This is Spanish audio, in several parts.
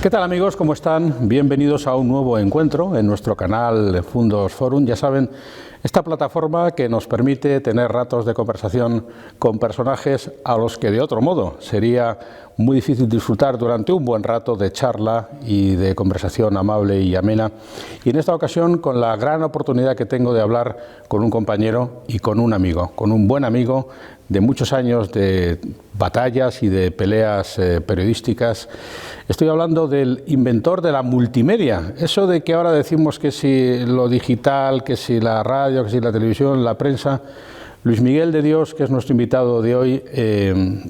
¿Qué tal, amigos? ¿Cómo están? Bienvenidos a un nuevo encuentro en nuestro canal Fundos Forum. Ya saben, esta plataforma que nos permite tener ratos de conversación con personajes a los que de otro modo sería muy difícil disfrutar durante un buen rato de charla y de conversación amable y amena. Y en esta ocasión con la gran oportunidad que tengo de hablar con un compañero y con un amigo, con un buen amigo de muchos años de batallas y de peleas periodísticas. Estoy hablando del inventor de la multimedia. Eso de que ahora decimos que si lo digital, que si la radio, que si la televisión, la prensa. Luis Miguel de Dios, que es nuestro invitado de hoy,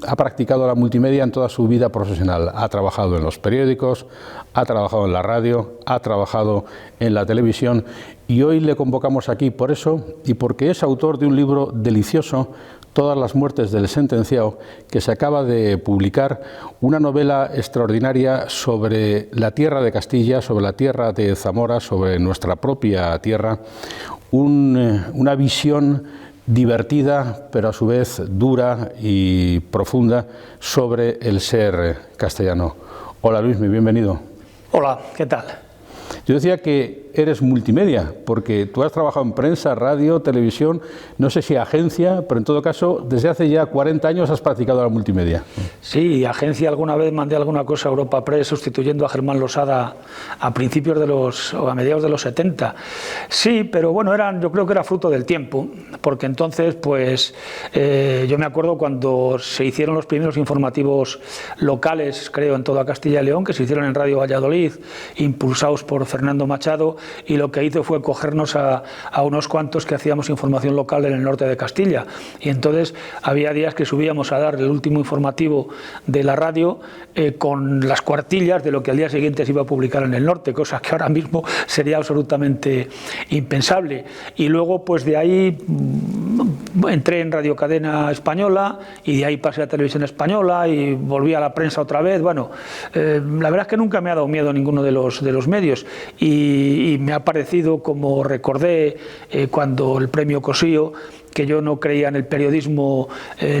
ha practicado la multimedia en toda su vida profesional. Ha trabajado en los periódicos, ha trabajado en la radio, ha trabajado en la televisión y hoy le convocamos aquí por eso y porque es autor de un libro delicioso, Todas las muertes del sentenciado, que se acaba de publicar, una novela extraordinaria sobre la tierra de Castilla, sobre la tierra de Zamora, sobre nuestra propia tierra, una visión divertida, pero a su vez dura y profunda sobre el ser castellano. Hola Luismi, bienvenido. Hola, ¿qué tal? Yo decía que eres multimedia, porque tú has trabajado en prensa, radio, televisión, no sé si agencia, pero en todo caso, desde hace ya 40 años has practicado la multimedia. Sí, agencia alguna vez mandé alguna cosa a Europa Press sustituyendo a Germán Losada a principios o a mediados de los 70. Sí, pero bueno, yo creo que era fruto del tiempo, porque entonces, pues, yo me acuerdo cuando se hicieron los primeros informativos locales, creo, en toda Castilla y León, que se hicieron en Radio Valladolid, impulsados por Fernando Machado, y lo que hizo fue cogernos a unos cuantos que hacíamos información local en el norte de Castilla. Y entonces había días que subíamos a dar el último informativo de la radio con las cuartillas de lo que al día siguiente se iba a publicar en el norte, cosa que ahora mismo sería absolutamente impensable. Y luego, pues de ahí entré en Radio Cadena Española y de ahí pasé a Televisión Española y volví a la prensa otra vez. Bueno, la verdad es que nunca me ha dado miedo ninguno de los medios y me ha parecido, como recordé cuando el premio Cosío, que yo no creía en el periodismo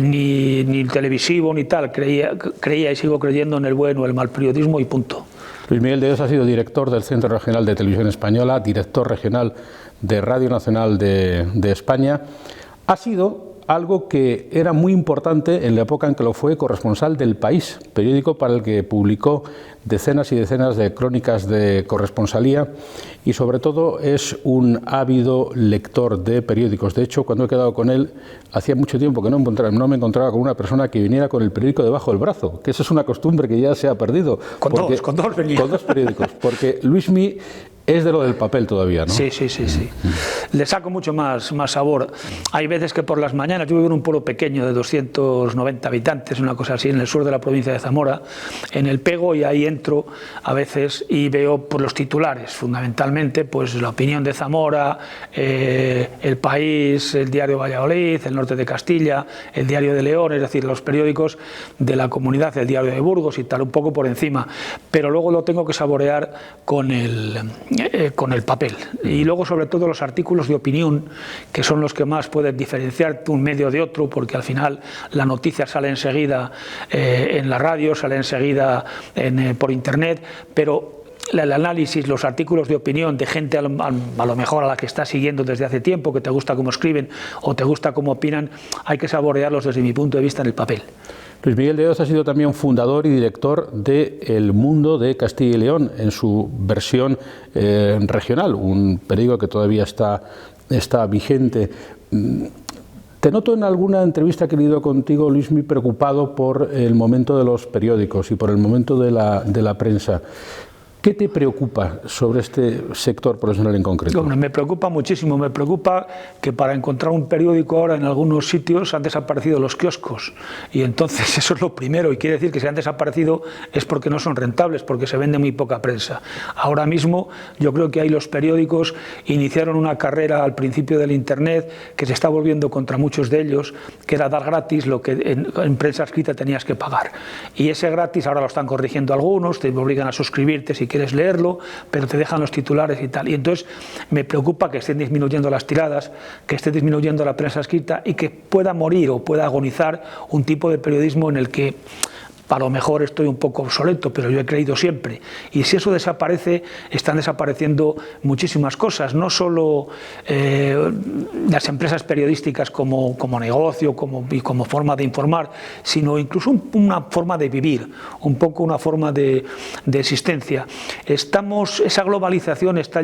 ni televisivo ni tal, creía y sigo creyendo en el buen o el mal periodismo y punto. Luis Miguel de Dios ha sido director del Centro Regional de Televisión Española, director regional de Radio Nacional de España. Ha sido algo que era muy importante en la época en que lo fue corresponsal del País, periódico para el que publicó decenas y decenas de crónicas de corresponsalía y sobre todo es un ávido lector de periódicos. De hecho, cuando he quedado con él, hacía mucho tiempo que no me encontraba con una persona que viniera con el periódico debajo del brazo, que esa es una costumbre que ya se ha perdido. Con dos venía. Con dos periódicos, porque Luismi es de lo del papel todavía, ¿no? Sí. Le saco mucho más sabor. Hay veces que por las mañanas, yo vivo en un pueblo pequeño de 290 habitantes, una cosa así, en el sur de la provincia de Zamora, en el Pego, y ahí entro a veces y veo por los titulares, fundamentalmente, pues La Opinión de Zamora, El País, el Diario Valladolid, el Norte de Castilla, el Diario de León, es decir, los periódicos de la comunidad, el Diario de Burgos y tal, un poco por encima, pero luego lo tengo que saborear con el papel. Y luego, sobre todo, los artículos de opinión, que son los que más pueden diferenciar un medio de otro, porque al final la noticia sale enseguida en la radio, sale enseguida por internet, pero el análisis, los artículos de opinión de gente a lo mejor a la que estás siguiendo desde hace tiempo, que te gusta cómo escriben o te gusta cómo opinan, hay que saborearlos desde mi punto de vista en el papel. Luis Miguel de Dios ha sido también fundador y director de El Mundo de Castilla y León en su versión regional, un periódico que todavía está vigente. Te noto en alguna entrevista que he leído contigo, Luismi, preocupado por el momento de los periódicos y por el momento de la prensa. ¿Qué te preocupa sobre este sector profesional en concreto? Bueno, me preocupa muchísimo, me preocupa que para encontrar un periódico ahora en algunos sitios han desaparecido los kioscos y entonces eso es lo primero y quiere decir que si han desaparecido es porque no son rentables, porque se vende muy poca prensa. Ahora mismo yo creo que ahí los periódicos iniciaron una carrera al principio del internet que se está volviendo contra muchos de ellos, que era dar gratis lo que en prensa escrita tenías que pagar. Y ese gratis ahora lo están corrigiendo algunos, te obligan a suscribirte si quieres leerlo, pero te dejan los titulares y tal. Y entonces me preocupa que estén disminuyendo las tiradas, que esté disminuyendo la prensa escrita y que pueda morir o pueda agonizar un tipo de periodismo en el que a lo mejor estoy un poco obsoleto, pero yo he creído siempre. Y si eso desaparece, están desapareciendo muchísimas cosas, no solo las empresas periodísticas como negocio y como forma de informar, sino incluso una forma de vivir, un poco una forma de existencia. Esa globalización nos está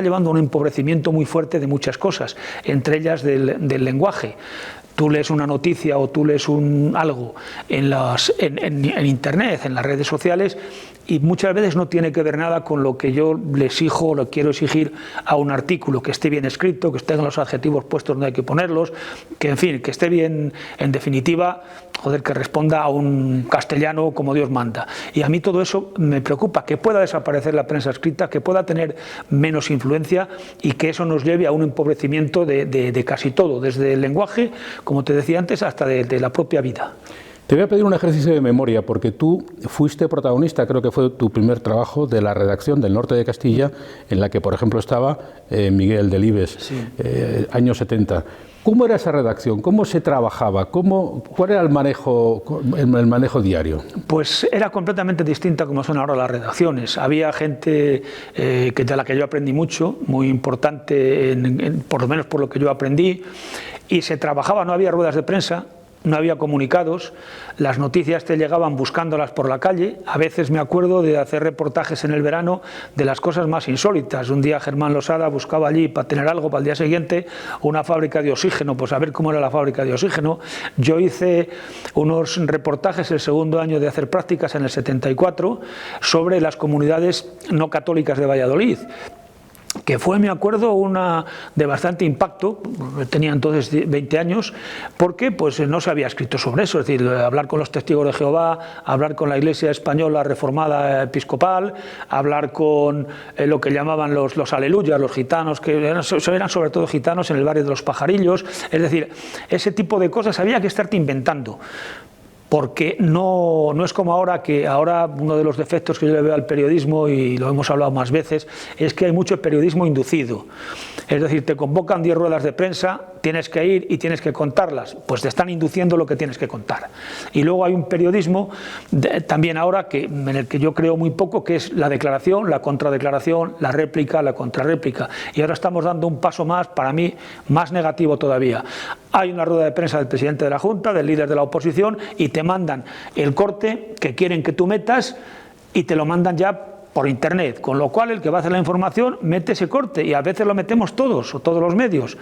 llevando a un empobrecimiento muy fuerte de muchas cosas, entre ellas del lenguaje. Tú lees una noticia o tú lees algo en Internet, en las redes sociales, y muchas veces no tiene que ver nada con lo que yo le exijo o le quiero exigir a un artículo, que esté bien escrito, que estén los adjetivos puestos donde hay que ponerlos, que en fin, que esté bien, en definitiva, que responda a un castellano como Dios manda. Y a mí todo eso me preocupa, que pueda desaparecer la prensa escrita, que pueda tener menos influencia y que eso nos lleve a un empobrecimiento de casi todo, desde el lenguaje, como te decía antes, hasta de la propia vida. Te voy a pedir un ejercicio de memoria, porque tú fuiste protagonista, creo que fue tu primer trabajo, de la redacción del Norte de Castilla, en la que, por ejemplo, estaba Miguel Delibes, sí. Años 70. ¿Cómo era esa redacción? ¿Cómo se trabajaba? ¿Cuál era el manejo diario? Pues era completamente distinta como son ahora las redacciones. Había gente de la que yo aprendí mucho, muy importante, por lo menos por lo que yo aprendí, y se trabajaba, no había ruedas de prensa, no había comunicados, las noticias te llegaban buscándolas por la calle. A veces me acuerdo de hacer reportajes en el verano de las cosas más insólitas. Un día Germán Losada buscaba allí, para tener algo para el día siguiente, una fábrica de oxígeno, pues a ver cómo era la fábrica de oxígeno. Yo hice unos reportajes el segundo año de hacer prácticas en el 74 sobre las comunidades no católicas de Valladolid, que fue, me acuerdo, una de bastante impacto. Tenía entonces 20 años, porque pues no se había escrito sobre eso, es decir, hablar con los testigos de Jehová, hablar con la Iglesia española reformada episcopal, hablar con lo que llamaban los aleluyas, los gitanos, que eran sobre todo gitanos en el barrio de los Pajarillos, es decir, ese tipo de cosas había que estarte inventando. Porque no es como ahora, que ahora uno de los defectos que yo le veo al periodismo, y lo hemos hablado más veces, es que hay mucho periodismo inducido. Es decir, te convocan 10 ruedas de prensa, tienes que ir y tienes que contarlas, pues te están induciendo lo que tienes que contar. Y luego hay un periodismo también ahora en el que yo creo muy poco, que es la declaración, la contradeclaración, la réplica, la contrarréplica. Y ahora estamos dando un paso más, para mí, más negativo todavía. Hay una rueda de prensa del presidente de la Junta, del líder de la oposición, y te mandan el corte que quieren que tú metas y te lo mandan ya por internet, con lo cual el que va a hacer la información mete ese corte, y a veces lo metemos todos o todos los medios,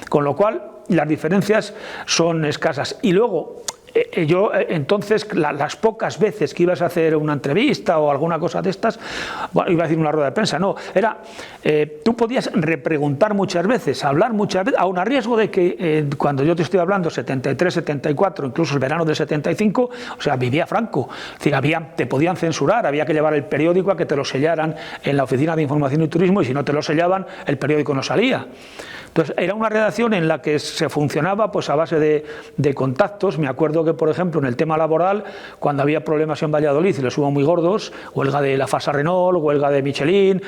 con lo cual las diferencias son escasas. Y luego yo entonces, las pocas veces que ibas a hacer una entrevista o alguna cosa de estas, bueno, iba a decir una rueda de prensa, no, era, tú podías repreguntar muchas veces, hablar muchas veces, aun a riesgo de que cuando yo te estoy hablando 73, 74, incluso el verano del 75, o sea, vivía Franco, es decir, te podían censurar, había que llevar el periódico a que te lo sellaran en la Oficina de Información y Turismo, y si no te lo sellaban, el periódico no salía. Entonces, era una redacción en la que se funcionaba pues a base de contactos. Me acuerdo que, por ejemplo, en el tema laboral, cuando había problemas en Valladolid, y los hubo muy gordos, huelga de la Fasa Renault, huelga de Michelin,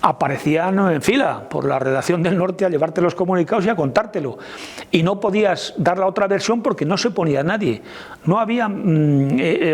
aparecían en fila por la redacción del Norte a llevarte los comunicados y a contártelo. Y no podías dar la otra versión porque no se ponía nadie. No había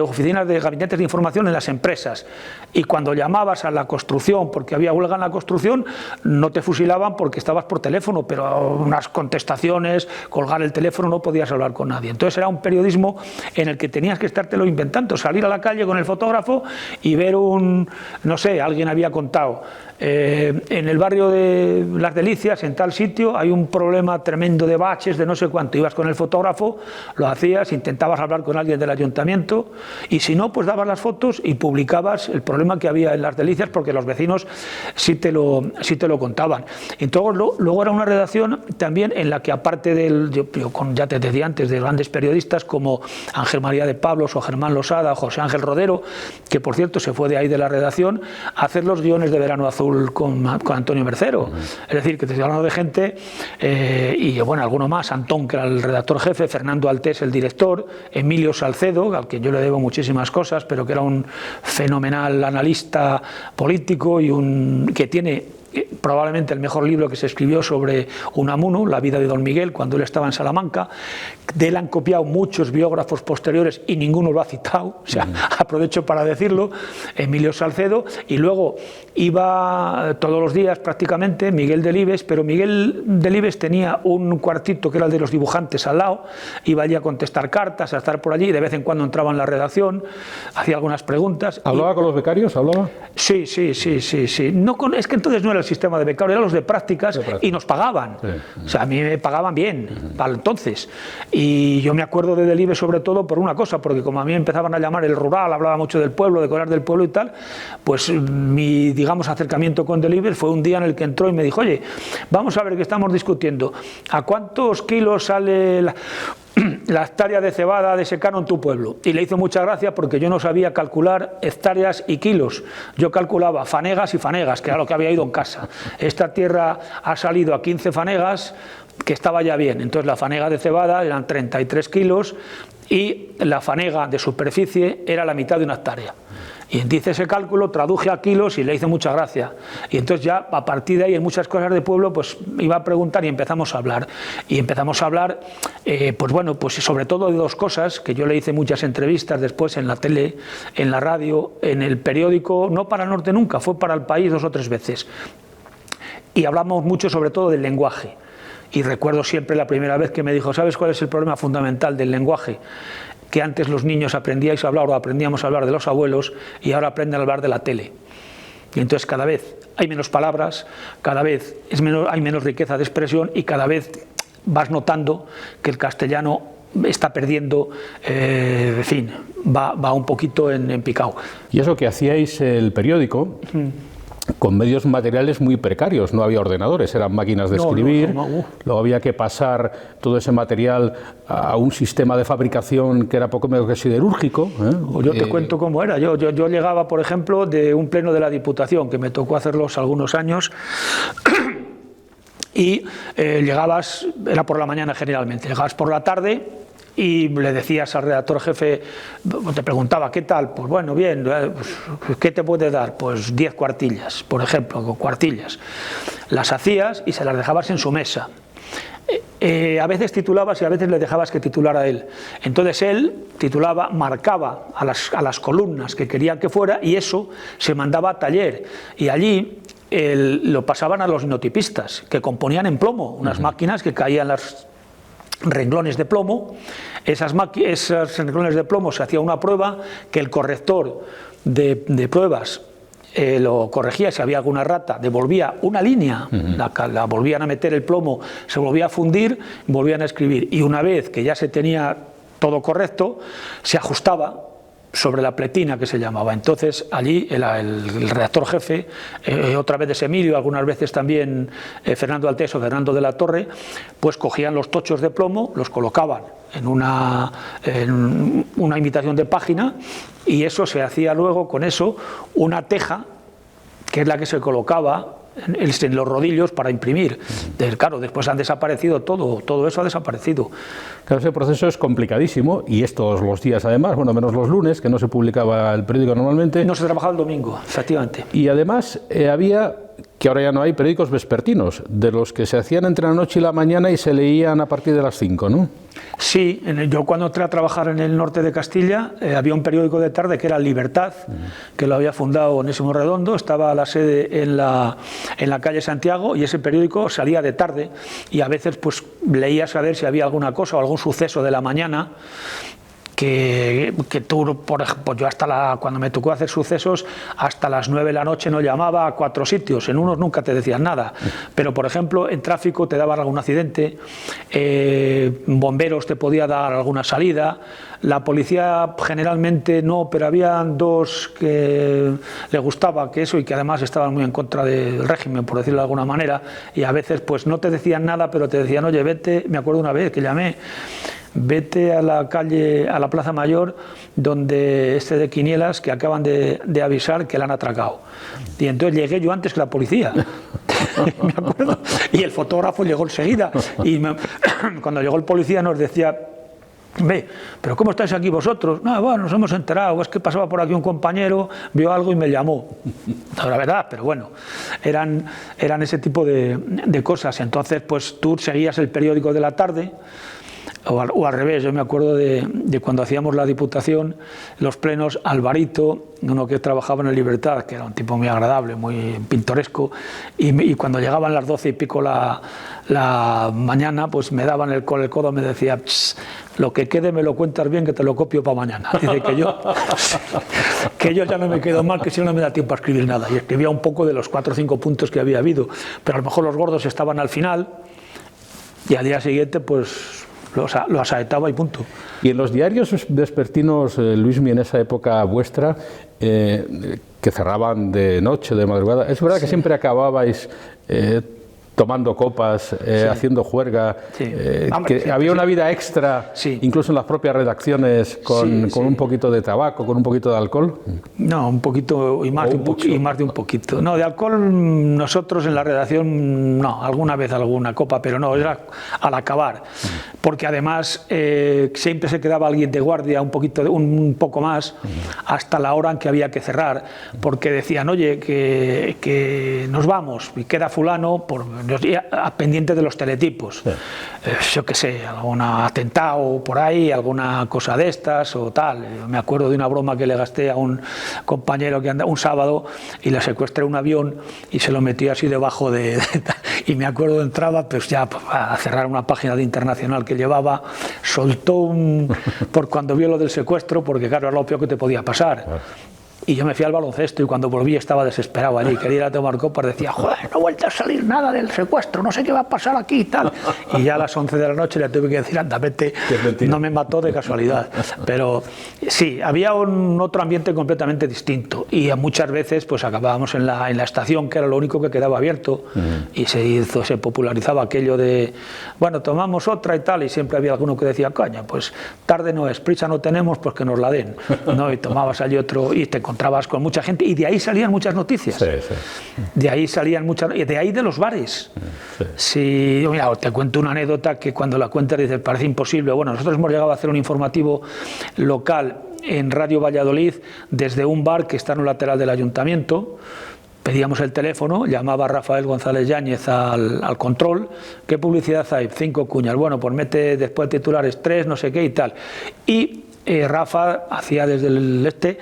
oficinas de gabinetes de información en las empresas. Y cuando llamabas a la construcción, porque había huelga en la construcción, no te fusilaban porque estabas por teléfono, pero unas contestaciones, colgar el teléfono, no podías hablar con nadie. Entonces era un periodismo en el que tenías que estártelo inventando, salir a la calle con el fotógrafo y ver no sé, alguien había contado, en el barrio de Las Delicias, en tal sitio, hay un problema tremendo de baches, de no sé cuánto. Ibas con el fotógrafo, lo hacías, intentabas hablar con alguien del ayuntamiento, y si no, pues dabas las fotos y publicabas el problema que había en Las Delicias, porque los vecinos sí te lo contaban. Entonces, luego era una redacción también en la que, aparte ya te decía antes, de grandes periodistas como Ángel María de Pablos o Germán Losada o José Ángel Rodero, que por cierto se fue de ahí de la redacción, a hacer los guiones de Verano Azul con Antonio Mercero. Es decir, que te estoy hablando de gente, y bueno, alguno más, Antón, que era el redactor jefe, Fernando Altés, el director, Emilio Salcedo, al que yo le debo muchísimas cosas, pero que era un fenomenal analista político y que tiene probablemente el mejor libro que se escribió sobre Unamuno, la vida de Don Miguel, cuando él estaba en Salamanca. De él han copiado muchos biógrafos posteriores y ninguno lo ha citado, o sea, aprovecho para decirlo, Emilio Salcedo, y luego iba todos los días prácticamente Miguel Delibes, pero Miguel Delibes tenía un cuartito que era el de los dibujantes al lado, iba allí a contestar cartas, a estar por allí, de vez en cuando entraba en la redacción, hacía algunas preguntas. ¿Hablaba con los becarios? ¿Hablaba? Sí. No es que entonces no era el sistema de becario, eran los de prácticas y nos pagaban. Sí. O sea, a mí me pagaban bien para entonces. Y yo me acuerdo de Delibes sobre todo por una cosa, porque como a mí empezaban a llamar el rural, hablaba mucho del pueblo, de cosas del pueblo y tal, pues mi, digamos, acercamiento con Delibes fue un día en el que entró y me dijo, oye, vamos a ver qué estamos discutiendo, ¿a cuántos kilos sale la hectárea de cebada de secano en tu pueblo? Y le hizo mucha gracia porque yo no sabía calcular hectáreas y kilos, yo calculaba fanegas y fanegas, que era lo que había ido en casa. Esta tierra ha salido a 15 fanegas, que estaba ya bien, entonces la fanega de cebada eran 33 kilos y la fanega de superficie era la mitad de una hectárea. Y hice ese cálculo, traduje a kilos y le hice mucha gracia. Y entonces ya a partir de ahí en muchas cosas de pueblo pues iba a preguntar y empezamos a hablar. Y empezamos a hablar, pues bueno, pues sobre todo de dos cosas, que yo le hice muchas entrevistas después en la tele, en la radio, en el periódico, no para el Norte nunca, fue para El País 2 o 3 veces. Y hablamos mucho sobre todo del lenguaje. Y recuerdo siempre la primera vez que me dijo, ¿sabes cuál es el problema fundamental del lenguaje? Que antes los niños aprendíais a hablar o aprendíamos a hablar de los abuelos y ahora aprenden a hablar de la tele. Y entonces cada vez hay menos palabras, cada vez hay menos riqueza de expresión y cada vez vas notando que el castellano está perdiendo, en fin, va un poquito en picado. Y eso que hacíais el periódico, con medios materiales muy precarios, no había ordenadores, eran máquinas de escribir, luego había que pasar todo ese material a un sistema de fabricación que era poco menos que siderúrgico. Yo te cuento cómo era, yo llegaba, por ejemplo, de un pleno de la Diputación, que me tocó hacerlos algunos años, y llegabas, era por la mañana generalmente, llegabas por la tarde, y le decías al redactor jefe, te preguntaba, ¿qué tal? Pues bueno, bien, pues, ¿qué te puede dar? Pues 10 cuartillas, por ejemplo, cuartillas. Las hacías y se las dejabas en su mesa. A veces titulabas y a veces le dejabas que titulara él. Entonces él titulaba, marcaba a las columnas que querían que fuera y eso se mandaba a taller. Y allí lo pasaban a los linotipistas, que componían en plomo, unas máquinas que caían las renglones de plomo. Esos renglones de plomo se hacía una prueba que el corrector de pruebas lo corregía, si había alguna rata, devolvía una línea, la volvían a meter el plomo, se volvía a fundir, volvían a escribir, y una vez que ya se tenía todo correcto, se ajustaba sobre la pletina, que se llamaba. Entonces allí el redactor jefe, otra vez es Emilio, algunas veces también Fernando Alteso, Fernando de la Torre, pues cogían los tochos de plomo, los colocaban en una imitación de página y eso se hacía luego con eso una teja, que es la que se colocaba en los rodillos para imprimir. Claro, después han desaparecido todo eso ha desaparecido. Claro, ese proceso es complicadísimo y es todos los días además, bueno, menos los lunes, que no se publicaba el periódico normalmente. No se trabajaba el domingo, efectivamente. Y además había, que ahora ya no hay, periódicos vespertinos, de los que se hacían entre la noche y la mañana y se leían a partir de las 5, ¿no? Sí, yo cuando entré a trabajar en el norte de Castilla había un periódico de tarde que era Libertad, que lo había fundado Onésimo Redondo, estaba la sede en la calle Santiago y ese periódico salía de tarde y a veces pues leías a ver si había alguna cosa o algún suceso de la mañana. Que tú, por ejemplo, yo cuando me tocó hacer sucesos, hasta las 9 de la noche no llamaba a 4 sitios, en unos nunca te decían nada, pero por ejemplo en tráfico te daban algún accidente, bomberos te podía dar alguna salida, la policía generalmente no, pero había dos que le gustaba que eso y que además estaban muy en contra del régimen, por decirlo de alguna manera, y a veces pues no te decían nada, pero te decían, oye, vete, me acuerdo una vez que llamé, vete a la calle, a la Plaza Mayor, donde de Quinielas, que acaban de avisar que la han atracado. Y entonces llegué yo antes que la policía. Me acuerdo. Y el fotógrafo llegó enseguida. Y cuando llegó el policía nos decía, Ve, pero ¿cómo estáis aquí vosotros? No, bueno, nos hemos enterado, es que pasaba por aquí un compañero, vio algo y me llamó. No, la verdad, pero bueno, eran ese tipo de cosas. Entonces, pues tú seguías el periódico de la tarde, o al revés. Yo me acuerdo de cuando hacíamos la Diputación, los plenos, Alvarito, uno que trabajaba en el Libertad, que era un tipo muy agradable, muy pintoresco, y cuando llegaban las 12 y pico la mañana, pues me daban con el codo, me decía: lo que quede me lo cuentas bien, que te lo copio para mañana. Dice que yo ya no me quedo mal, que si no me da tiempo a escribir nada. Y escribía un poco de los 4 o 5 puntos que había habido, pero a lo mejor los gordos estaban al final, y al día siguiente pues lo asaetaba y punto. Y en los diarios vespertinos, Luismi, en esa época vuestra, que cerraban de noche, de madrugada, ¿es verdad que siempre acababais tomando copas, haciendo juerga, que había una vida extra, incluso en las propias redacciones, con un poquito de tabaco, con un poquito de alcohol? No, un poquito y más de un poquito. No, de alcohol nosotros en la redacción no, alguna vez alguna copa, pero no, era al acabar, porque además siempre se quedaba alguien de guardia un poco más hasta la hora en que había que cerrar, porque decían: oye, que nos vamos, y queda fulano pendiente de los teletipos, yo qué sé, algún atentado por ahí, alguna cosa de estas o tal. Me acuerdo de una broma que le gasté a un compañero que andaba un sábado, y le secuestré un avión y se lo metí así debajo y me acuerdo, entraba pues ya a cerrar una página de Internacional que llevaba, soltó por cuando vio lo del secuestro, porque claro, era lo peor que te podía pasar. Y yo me fui al baloncesto, y cuando volví estaba desesperado allí, quería ir a tomar copas, decía: joder, no ha vuelto a salir nada del secuestro, no sé qué va a pasar aquí y tal. Y ya a las 11 de la noche le tuve que decir: anda, vete. No me mató de casualidad. Pero sí, había otro ambiente completamente distinto, y muchas veces pues acabábamos en la estación, que era lo único que quedaba abierto, y se popularizaba aquello de: bueno, tomamos otra y tal, y siempre había alguno que decía: coño, pues tarde no es, prisa no tenemos, pues que nos la den, ¿no? Y tomabas allí otro, y te encontrabas con mucha gente, y de ahí salían muchas noticias. De ahí salían muchas, y de ahí de los bares. Sí, mira, te cuento una anécdota que cuando la cuentas dices: parece imposible. Bueno, nosotros hemos llegado a hacer un informativo local en Radio Valladolid desde un bar que está en un lateral del ayuntamiento. Pedíamos el teléfono, llamaba Rafael González Yáñez al control: ¿qué publicidad hay? 5 cuñas. Bueno, pues mete después titulares 3, no sé qué y tal. Y Rafa hacía desde el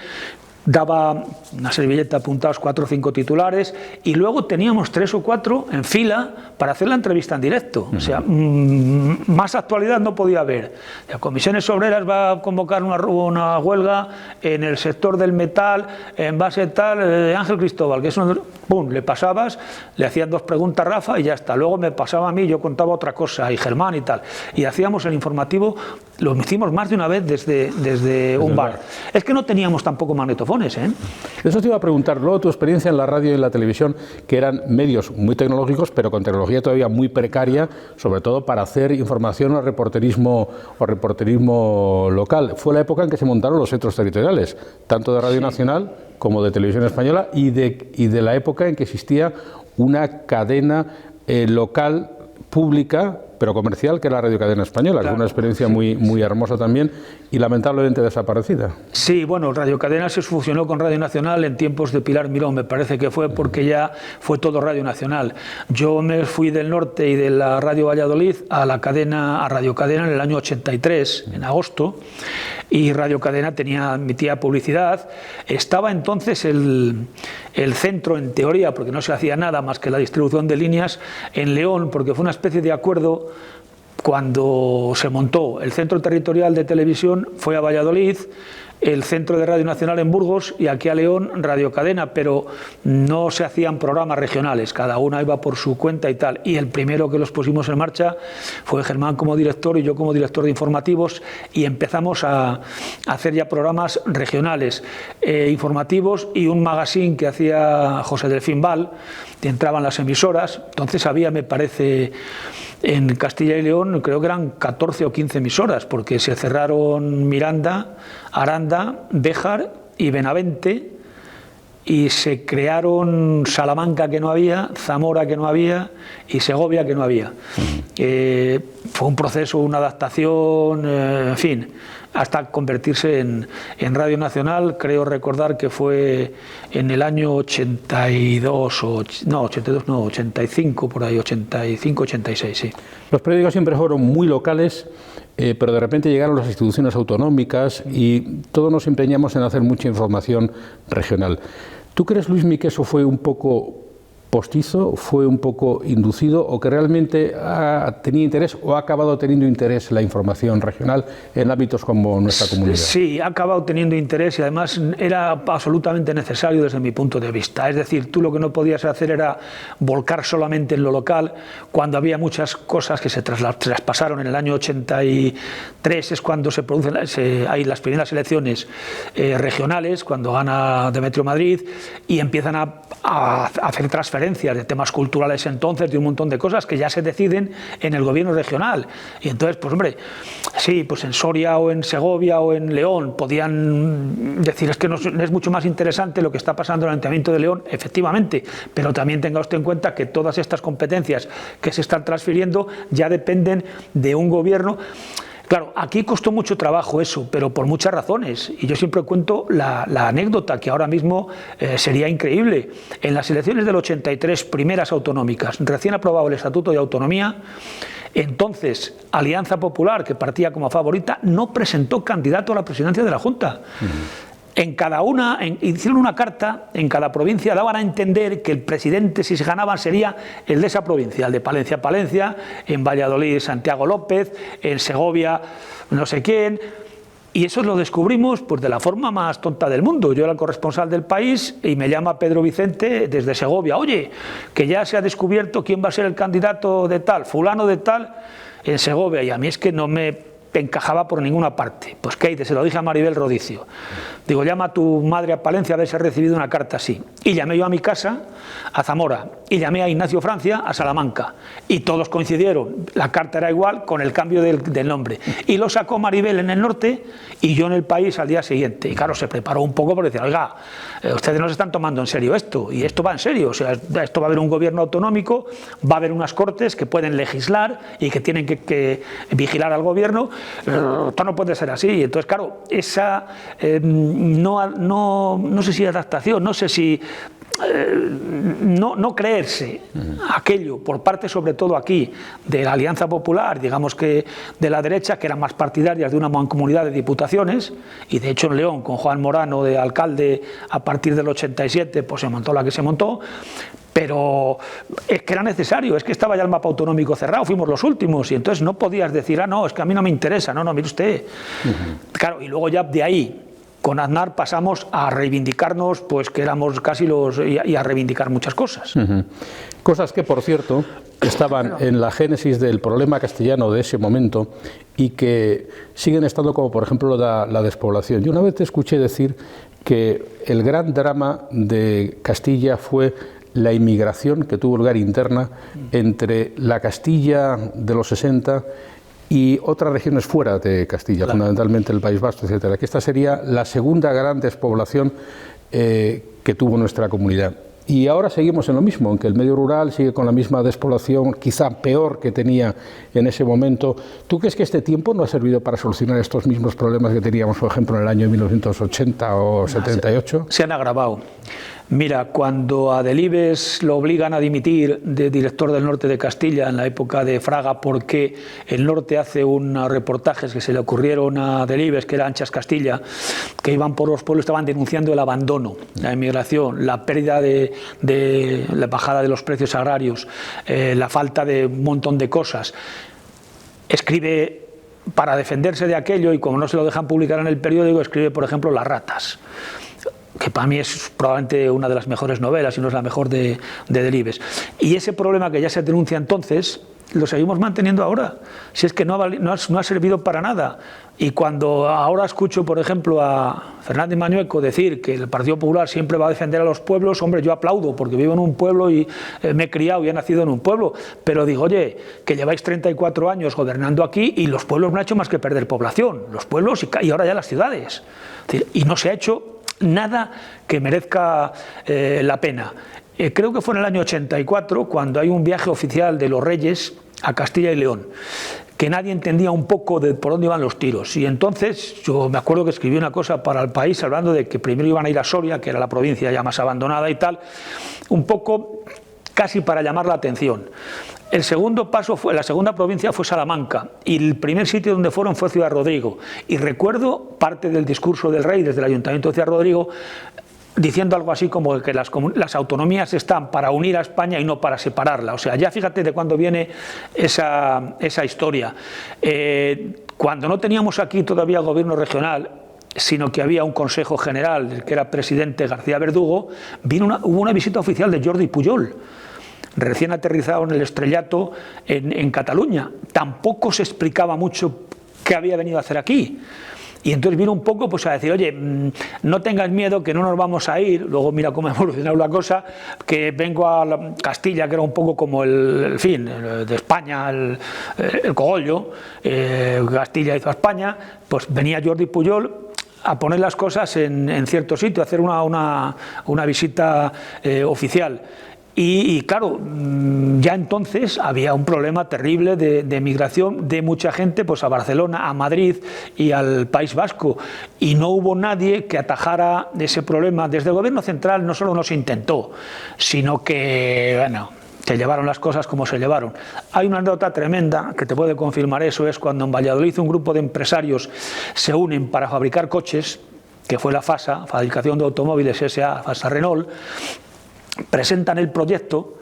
daba una servilleta apuntados 4 o 5 titulares, y luego teníamos 3 o 4 en fila para hacer la entrevista en directo. O sea, más actualidad no podía haber. La Comisiones Obreras va a convocar una huelga en el sector del metal, en base tal, Ángel Cristóbal, que es un... ¡Pum! Le pasabas, le hacían 2 preguntas a Rafa y ya está. Luego me pasaba a mí, yo contaba otra cosa, y Germán y tal. Y hacíamos el informativo, lo hicimos más de una vez desde un bar. Es que no teníamos tampoco magnetofones, ¿eh? Eso te iba a preguntar, luego tu experiencia en la radio y en la televisión, que eran medios muy tecnológicos, pero con tecnología todavía muy precaria, sobre todo para hacer información o reporterismo local. Fue la época en que se montaron los centros territoriales, tanto de Radio Nacional como de Televisión Española, y de la época en que existía una cadena local, pública, pero comercial, que era la Radio Cadena Española, que fue una experiencia muy hermosa también, y lamentablemente desaparecida. Sí, bueno, Radio Cadena se fusionó con Radio Nacional en tiempos de Pilar Miró, me parece que fue, porque ya fue todo Radio Nacional. Yo me fui del norte y de la Radio Valladolid a Radio Cadena en el año 83, en agosto, y Radio Cadena emitía publicidad. Estaba entonces el centro, en teoría, porque no se hacía nada más que la distribución de líneas, en León, porque fue una especie de acuerdo. Cuando se montó el centro territorial de televisión, fue a Valladolid, el centro de Radio Nacional en Burgos, y aquí a León Radio Cadena, pero no se hacían programas regionales, cada una iba por su cuenta y tal. Y el primero que los pusimos en marcha fue Germán como director y yo como director de informativos, y empezamos a hacer ya programas regionales, informativos, y un magazine que hacía José Delfín Val, que entraban las emisoras. Entonces había, me parece, en Castilla y León, creo que eran 14 o 15 emisoras, porque se cerraron Miranda, Aranda, Béjar y Benavente, y se crearon Salamanca, que no había, Zamora, que no había, y Segovia, que no había. Fue un proceso, una adaptación, en fin, hasta convertirse en Radio Nacional. Creo recordar que fue en el año 85, por ahí, 85, 86, sí. Los periódicos siempre fueron muy locales, pero de repente llegaron las instituciones autonómicas y todos nos empeñamos en hacer mucha información regional. ¿Tú crees, Luismi, que eso fue un poco postizo, fue un poco inducido, o que realmente tenía interés o ha acabado teniendo interés la información regional en ámbitos como nuestra comunidad? Sí, ha acabado teniendo interés y además era absolutamente necesario desde mi punto de vista. Es decir, tú lo que no podías hacer era volcar solamente en lo local, cuando había muchas cosas que se traspasaron. En el año 83 es cuando se producen hay las primeras elecciones regionales, cuando gana Demetrio Madrid, y empiezan a hacer transferencias de temas culturales entonces, de un montón de cosas que ya se deciden en el gobierno regional. Y entonces, pues hombre, sí, pues en Soria o en Segovia o en León podían decir, es que es mucho más interesante lo que está pasando en el Ayuntamiento de León, efectivamente, pero también tenga usted en cuenta que todas estas competencias que se están transfiriendo ya dependen de un gobierno. Claro, aquí costó mucho trabajo eso, pero por muchas razones. Y yo siempre cuento la anécdota, que ahora mismo sería increíble. En las elecciones del 83, primeras autonómicas, recién aprobado el Estatuto de Autonomía, entonces Alianza Popular, que partía como favorita, no presentó candidato a la presidencia de la Junta. En cada una, hicieron una carta, en cada provincia daban a entender que el presidente, si se ganaban, sería el de esa provincia, el de Palencia, Palencia, en Valladolid, Santiago López, en Segovia, no sé quién. Y eso lo descubrimos pues de la forma más tonta del mundo. Yo era el corresponsal del País y me llama Pedro Vicente desde Segovia. Oye, que ya se ha descubierto quién va a ser el candidato de tal, fulano de tal, en Segovia. Y a mí es que no me encajaba por ninguna parte. Pues Keite, se lo dije a Maribel Rodicio. Digo, llama a tu madre a Palencia a ver si has recibido una carta así. Y llamé yo a mi casa, a Zamora, y llamé a Ignacio Francia, a Salamanca. Y todos coincidieron. La carta era igual con el cambio del nombre. Y lo sacó Maribel en el norte y yo en el País al día siguiente. Y claro, se preparó un poco porque decía, oiga, ustedes no se están tomando en serio esto. Y esto va en serio. O sea, esto va a haber un gobierno autonómico, va a haber unas cortes que pueden legislar y que tienen que vigilar al gobierno. Esto no puede ser así. Entonces, claro, esa no sé si adaptación, no sé si no creerse aquello por parte, sobre todo aquí, de la Alianza Popular, digamos que de la derecha, que eran más partidarias de una mancomunidad de diputaciones, y de hecho en León, con Juan Morano de alcalde a partir del 87, pues se montó la que se montó. Pero es que era necesario, es que estaba ya el mapa autonómico cerrado, fuimos los últimos, y entonces no podías decir, no, es que a mí no me interesa, no, mire usted. Claro, y luego ya de ahí, con Aznar pasamos a reivindicarnos, pues que éramos casi y a reivindicar muchas cosas. Cosas que, por cierto, estaban en la génesis del problema castellano de ese momento y que siguen estando, como por ejemplo la despoblación. Yo una vez te escuché decir que el gran drama de Castilla fue la inmigración que tuvo lugar interna entre la Castilla de los 60 y otras regiones fuera de Castilla, claro, fundamentalmente el País Vasco, etcétera. Que esta sería la segunda gran despoblación que tuvo nuestra comunidad. Y ahora seguimos en lo mismo, aunque el medio rural sigue con la misma despoblación, quizá peor que tenía en ese momento. ¿Tú crees que este tiempo no ha servido para solucionar estos mismos problemas que teníamos, por ejemplo, en el año 1980 o 78? Se han agravado. Mira, cuando a Delibes lo obligan a dimitir de director del norte de Castilla en la época de Fraga, porque el norte hace unos reportajes que se le ocurrieron a Delibes, que era Anchas Castilla, que iban por los pueblos, estaban denunciando el abandono, la emigración, la pérdida de la bajada de los precios agrarios, la falta de un montón de cosas. Escribe para defenderse de aquello, y como no se lo dejan publicar en el periódico, escribe, por ejemplo, Las ratas, que para mí es probablemente una de las mejores novelas, si no es la mejor de Delibes. Y ese problema que ya se denuncia entonces, lo seguimos manteniendo ahora. Si es que no ha servido para nada. Y cuando ahora escucho, por ejemplo, a Fernández Mañueco decir que el Partido Popular siempre va a defender a los pueblos, hombre, yo aplaudo, porque vivo en un pueblo y me he criado y he nacido en un pueblo. Pero digo, oye, que lleváis 34 años gobernando aquí y los pueblos no han hecho más que perder población. Los pueblos y ahora ya las ciudades. Y no se ha hecho nada que merezca la pena. Creo que fue en el año 84 cuando hay un viaje oficial de los reyes a Castilla y León, que nadie entendía un poco de por dónde iban los tiros. Y entonces yo me acuerdo que escribí una cosa para El País hablando de que primero iban a ir a Soria, que era la provincia ya más abandonada y tal, un poco casi para llamar la atención. El segundo paso fue, la segunda provincia fue Salamanca, y el primer sitio donde fueron fue Ciudad Rodrigo. Y recuerdo parte del discurso del rey desde el Ayuntamiento de Ciudad Rodrigo, diciendo algo así como que las autonomías están para unir a España y no para separarla. O sea, ya fíjate de cuándo viene esa historia. Cuando no teníamos aquí todavía gobierno regional, sino que había un Consejo General, del que era presidente García Verdugo, hubo una visita oficial de Jordi Pujol, recién aterrizado en el estrellato en Cataluña. Tampoco se explicaba mucho qué había venido a hacer aquí. Y entonces vino un poco pues a decir, oye, no tengas miedo, que no nos vamos a ir. Luego mira cómo ha evolucionado la cosa, que vengo a Castilla, que era un poco como el fin de España, el cogollo, Castilla hizo a España, pues venía Jordi Pujol a poner las cosas en cierto sitio, a hacer una visita oficial. Y claro, ya entonces había un problema terrible de migración de mucha gente pues a Barcelona, a Madrid y al País Vasco, y no hubo nadie que atajara ese problema. Desde el gobierno central no solo no se intentó, sino que, bueno, se llevaron las cosas como se llevaron. Hay una anécdota tremenda que te puede confirmar eso, es cuando en Valladolid un grupo de empresarios se unen para fabricar coches, que fue la FASA, Fabricación de Automóviles S.A., FASA Renault, presentan el proyecto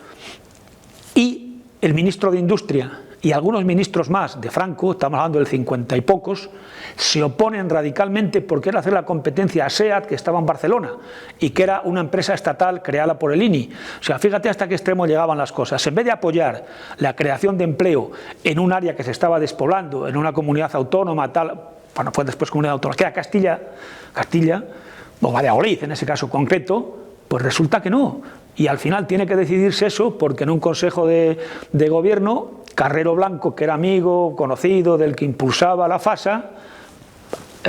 y el ministro de Industria y algunos ministros más de Franco, estamos hablando del 50 y pocos, se oponen radicalmente porque era hacer la competencia a SEAT, que estaba en Barcelona, y que era una empresa estatal creada por el INI. O sea, fíjate hasta qué extremo llegaban las cosas. En vez de apoyar la creación de empleo en un área que se estaba despoblando, en una comunidad autónoma, tal, bueno, fue después comunidad autónoma, que era Castilla, o Valladolid en ese caso concreto, pues resulta que no. Y al final tiene que decidirse eso porque en un consejo de gobierno, Carrero Blanco, que era amigo, conocido del que impulsaba la FASA,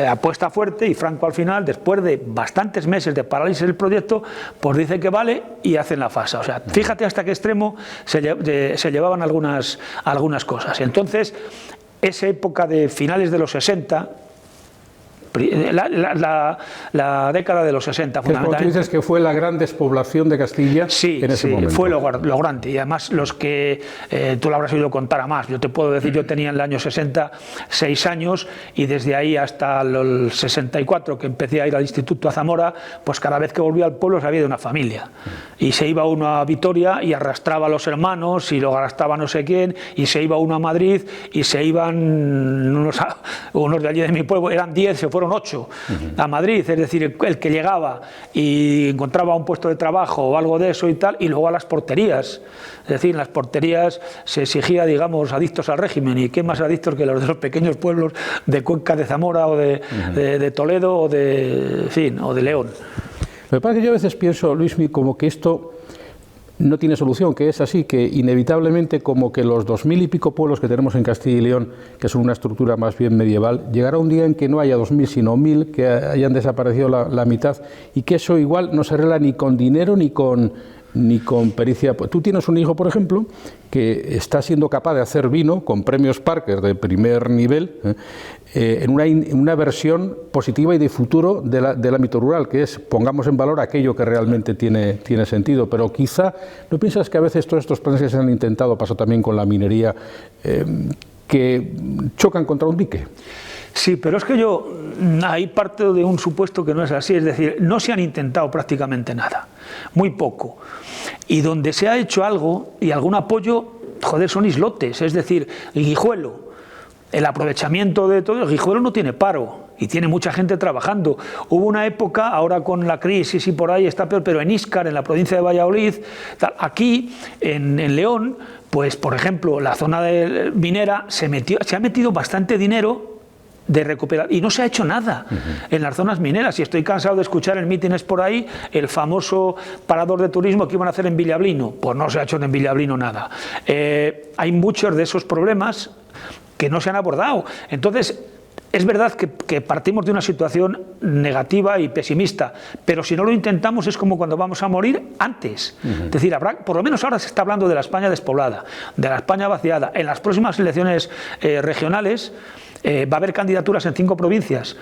apuesta fuerte, y Franco al final, después de bastantes meses de parálisis del proyecto, pues dice que vale y hacen la FASA. O sea, fíjate hasta qué extremo se llevaban algunas cosas. Entonces, esa época de finales de los 60, la década de los 60, fundamentalmente. Tú dices que fue la gran despoblación de Castilla en ese momento. Sí, fue lo grande. Y además los que tú lo habrás oído contar a más. Yo te puedo decir, yo tenía en el año 60 6 años, y desde ahí hasta el 64, que empecé a ir al Instituto a Zamora, pues cada vez que volvía al pueblo sabía de una familia. Y se iba uno a Vitoria y arrastraba a los hermanos, y lo arrastraba no sé quién, y se iba uno a Madrid, y se iban unos de allí de mi pueblo, eran 10, se fueron 8 a Madrid, es decir, el que llegaba y encontraba un puesto de trabajo o algo de eso y tal, y luego a las porterías. Es decir, en las porterías se exigía, digamos, adictos al régimen, y qué más adictos que los de los pequeños pueblos de Cuenca, de Zamora o de Toledo o de León. Lo que pasa es que yo a veces pienso, Luismi, como que esto no tiene solución, que es así, que inevitablemente como que los 2000 y pico pueblos que tenemos en Castilla y León, que son una estructura más bien medieval, llegará un día en que no haya 2000 sino 1000, que hayan desaparecido la mitad, y que eso igual no se arregla ni con dinero ni con pericia. Tú tienes un hijo, por ejemplo, que está siendo capaz de hacer vino con premios Parker de primer nivel, en una versión positiva y de futuro del ámbito rural, que es pongamos en valor aquello que realmente tiene sentido. Pero quizá, ¿no piensas que a veces todos estos planes que se han intentado, pasó también con la minería, que chocan contra un dique? Sí, pero es que ahí parto de un supuesto que no es así, es decir, no se han intentado prácticamente nada, muy poco. Y donde se ha hecho algo y algún apoyo, joder, son islotes, es decir, Guijuelo, el aprovechamiento de todo, el Guijuelo no tiene paro y tiene mucha gente trabajando. Hubo una época, ahora con la crisis y por ahí está peor, pero en Íscar, en la provincia de Valladolid, aquí en León, pues por ejemplo, la zona de minera se ha metido bastante dinero de recuperar, y no se ha hecho nada en las zonas mineras. Y estoy cansado de escuchar en mítines por ahí el famoso parador de turismo que iban a hacer en Villablino. Pues no se ha hecho en Villablino nada. Hay muchos de esos problemas que no se han abordado. Entonces, es verdad que partimos de una situación negativa y pesimista, pero si no lo intentamos es como cuando vamos a morir antes. Es decir, por lo menos ahora se está hablando de la España despoblada, de la España vaciada. En las próximas elecciones regionales va a haber candidaturas en 5 provincias,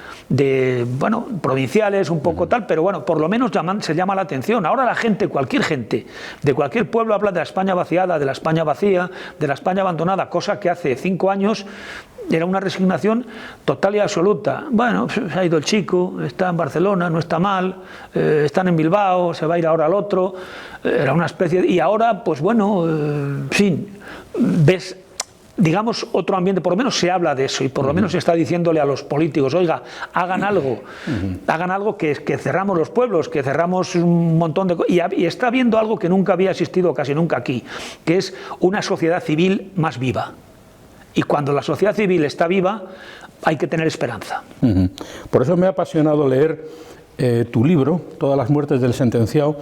provinciales, un poco tal, pero bueno, por lo menos se llama la atención. Ahora la gente, cualquier gente, de cualquier pueblo habla de la España vaciada, de la España vacía, de la España abandonada, cosa que hace 5 años era una resignación total y absoluta. Bueno, se ha ido el chico, está en Barcelona, no está mal, están en Bilbao, se va a ir ahora al otro, era una especie de... Y ahora, pues bueno, en fin, ves... digamos, otro ambiente, por lo menos se habla de eso y por lo menos se está diciéndole a los políticos, oiga, hagan algo que cerramos los pueblos, que cerramos un montón de cosas, y está habiendo algo que nunca había existido casi nunca aquí, que es una sociedad civil más viva. Y cuando la sociedad civil está viva, hay que tener esperanza. Por eso me ha apasionado leer tu libro, Todas las muertes del sentenciado,